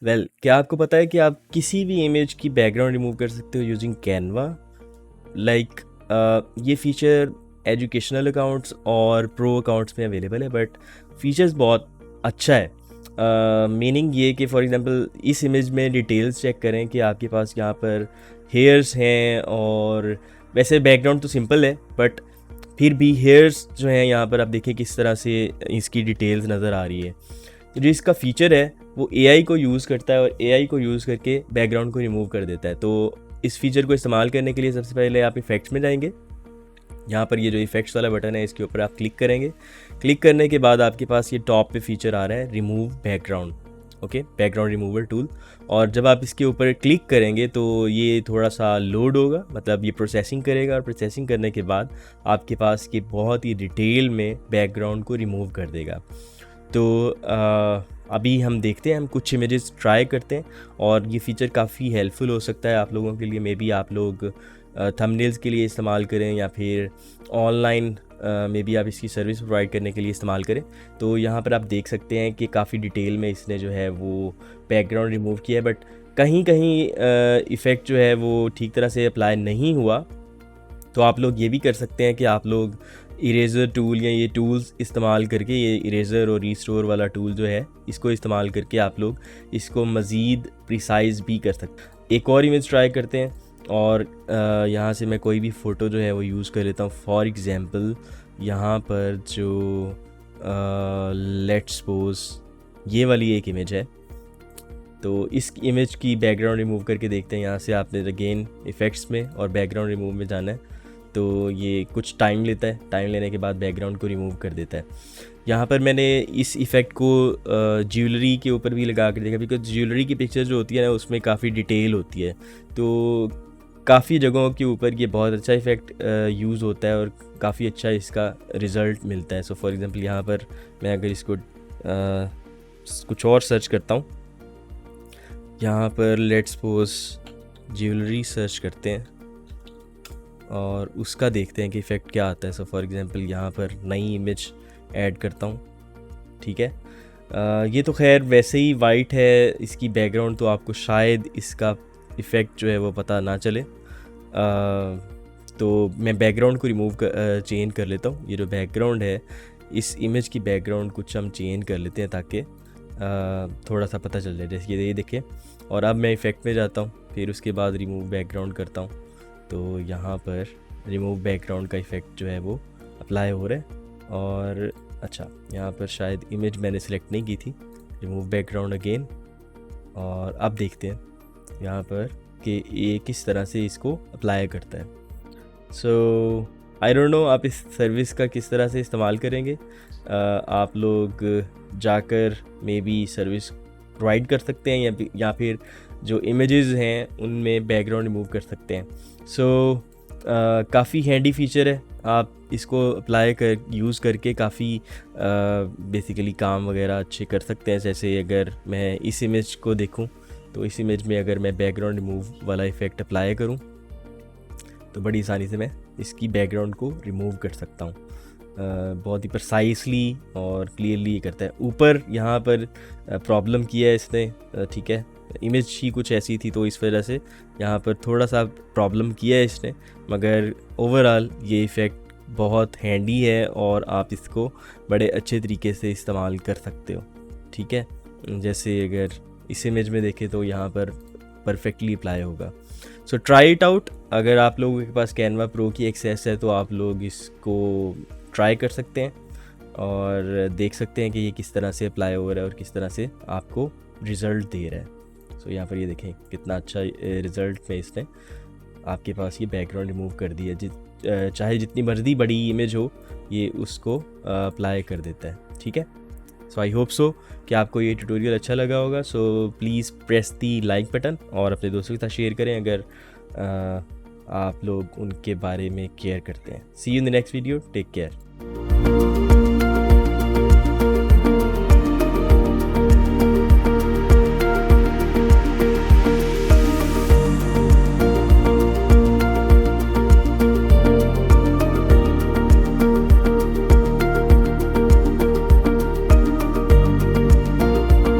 क्या आपको पता है कि आप किसी भी इमेज की बैकग्राउंड रिमूव कर सकते हो यूजिंग कैनवा? लाइक ये फीचर एजुकेशनल अकाउंट्स और प्रो अकाउंट्स में अवेलेबल है, बट फीचर्स बहुत अच्छा है। मीनिंग ये कि फॉर एग्जांपल इस इमेज में डिटेल्स चेक करें कि आपके पास यहाँ पर हेयर्स हैं, और वैसे बैकग्राउंड तो सिंपल है बट फिर भी हेयर्स जो हैं यहाँ पर आप देखें किस तरह से इसकी डिटेल्स नज़र आ रही है। तो जो इसका फीचर है वो एआई को यूज़ करता है और एआई को यूज़ करके बैकग्राउंड को रिमूव कर देता है। तो इस फीचर को इस्तेमाल करने के लिए सबसे पहले आप इफ़ेक्ट्स में जाएंगे। यहाँ पर ये जो इफ़ेक्ट्स वाला बटन है इसके ऊपर आप क्लिक करेंगे। क्लिक करने के बाद आपके पास ये टॉप पे फीचर आ रहा है remove background. Okay, background removal tool. और जब आप इसके ऊपर क्लिक करेंगे तो ये थोड़ा सा लोड होगा, मतलब ये प्रोसेसिंग करेगा, और प्रोसेसिंग करने के बाद आपके पास ये बहुत ही डिटेल में बैकग्राउंड को रिमूव कर देगा। तो अभी हम देखते हैं, हम कुछ इमेजेस ट्राई करते हैं और ये फ़ीचर काफ़ी हेल्पफुल हो सकता है आप लोगों के लिए। मे बी आप लोग थंबनेल्स के लिए इस्तेमाल करें या फिर ऑनलाइन मे बी आप इसकी सर्विस प्रोवाइड करने के लिए इस्तेमाल करें। तो यहाँ पर आप देख सकते हैं कि काफ़ी डिटेल में इसने जो है वो बैकग्राउंड रिमूव किया है, बट कहीं कहीं इफ़ेक्ट जो है वो ठीक तरह से अप्लाई नहीं हुआ। तो आप लोग ये भी कर सकते हैं कि आप लोग इरेज़र टूल या ये टूल्स इस्तेमाल करके, ये इरेज़र और रीस्टोर वाला टूल जो है इसको इस्तेमाल करके आप लोग इसको मज़ीद प्रिसाइज़ भी कर सकते हैं। एक और इमेज ट्राई करते हैं और यहाँ से मैं कोई भी फ़ोटो जो है वो यूज़ कर लेता हूँ। फॉर एग्ज़ाम्पल यहाँ पर जो लेट्स सपोज ये वाली एक इमेज है, तो इस इमेज की बैकग्राउंड रिमूव करके देखते हैं। यहाँ से आपने अगेन इफ़ेक्ट्स में और बैकग्राउंड रिमूव में जाना है। तो ये कुछ टाइम लेता है, टाइम लेने के बाद बैकग्राउंड को रिमूव कर देता है। यहाँ पर मैंने इस इफ़ेक्ट को ज्वेलरी के ऊपर भी लगा कर देखा, बिकॉज ज्वेलरी की पिक्चर जो होती है ना उसमें काफ़ी डिटेल होती है, तो काफ़ी जगहों के ऊपर ये बहुत अच्छा इफ़ेक्ट यूज़ होता है और काफ़ी अच्छा इसका रिज़ल्ट मिलता है। सो फॉर एग्ज़ाम्पल यहाँ पर मैं अगर इसको कुछ और सर्च करता हूँ, यहाँ पर लेट्स सपोज ज्वेलरी सर्च करते हैं और उसका देखते हैं कि इफ़ेक्ट क्या आता है। सो फॉर एग्ज़ाम्पल यहाँ पर नई इमेज ऐड करता हूँ, ठीक है। ये तो खैर वैसे ही वाइट है इसकी बैकग्राउंड, तो आपको शायद इसका इफ़ेक्ट जो है वो पता ना चले। तो मैं बैकग्राउंड को रिमूव चेंज कर लेता हूँ। ये जो बैकग्राउंड है इस इमेज की बैकग्राउंड कुछ हम चेंज कर लेते हैं ताकि थोड़ा सा पता चल जाए, जैसे ये देखिए। और अब मैं इफ़ेक्ट में जाता हूँ, फिर उसके बाद रिमूव बैकग्राउंड करता हूँ। तो यहाँ पर रिमूव बैकग्राउंड का इफ़ेक्ट जो है वो अप्लाई हो रहा है। और अच्छा, यहाँ पर शायद इमेज मैंने सेलेक्ट नहीं की थी। रिमूव बैकग्राउंड अगेन, और अब देखते हैं यहाँ पर कि ये किस तरह से इसको अप्लाई करता है। सो आई डोंट नो आप इस सर्विस का किस तरह से इस्तेमाल करेंगे। आप लोग जाकर मे बी सर्विस प्रोवाइड कर सकते हैं या फिर जो इमेजेस हैं उनमें बैकग्राउंड रिमूव कर सकते हैं। सो काफ़ी हैंडी फीचर है, आप इसको अप्लाई कर यूज़ करके काफ़ी बेसिकली काम वगैरह अच्छे कर सकते हैं। जैसे अगर मैं इस इमेज को देखूं, तो इस इमेज में अगर मैं बैकग्राउंड रिमूव वाला इफ़ेक्ट अप्लाई करूं तो बड़ी आसानी से मैं इसकी बैकग्राउंड को रिमूव कर सकता हूं। बहुत ही प्रिसाइसली और क्लियरली ये करता है। ऊपर यहाँ पर प्रॉब्लम किया है इसने, ठीक है, इमेज ही कुछ ऐसी थी तो इस वजह से यहाँ पर थोड़ा सा प्रॉब्लम किया है इसने, मगर ओवरऑल ये इफ़ेक्ट बहुत हैंडी है और आप इसको बड़े अच्छे तरीके से इस्तेमाल कर सकते हो, ठीक है। जैसे अगर इस इमेज में देखें तो यहाँ पर परफेक्टली अप्लाई होगा। So try it out. अगर आप लोगों के पास कैनवा प्रो की एक्सेस है तो आप लोग इसको ट्राई कर सकते हैं और देख सकते हैं कि ये किस तरह से अप्लाई हो रहा है और किस तरह से आपको रिज़ल्ट दे रहा है। सो यहाँ पर ये देखें कितना अच्छा रिज़ल्ट में इसने आपके पास ये बैकग्राउंड रिमूव कर दिया। चाहे जितनी मर्जी बड़ी इमेज हो ये उसको अप्लाई कर देता है, ठीक है। सो आई होप सो कि आपको ये ट्यूटोरियल अच्छा लगा होगा। So please press the like button और अपने दोस्तों के साथ शेयर करें अगर आप लोग उनके बारे में केयर करते हैं। See you in the next video, take care.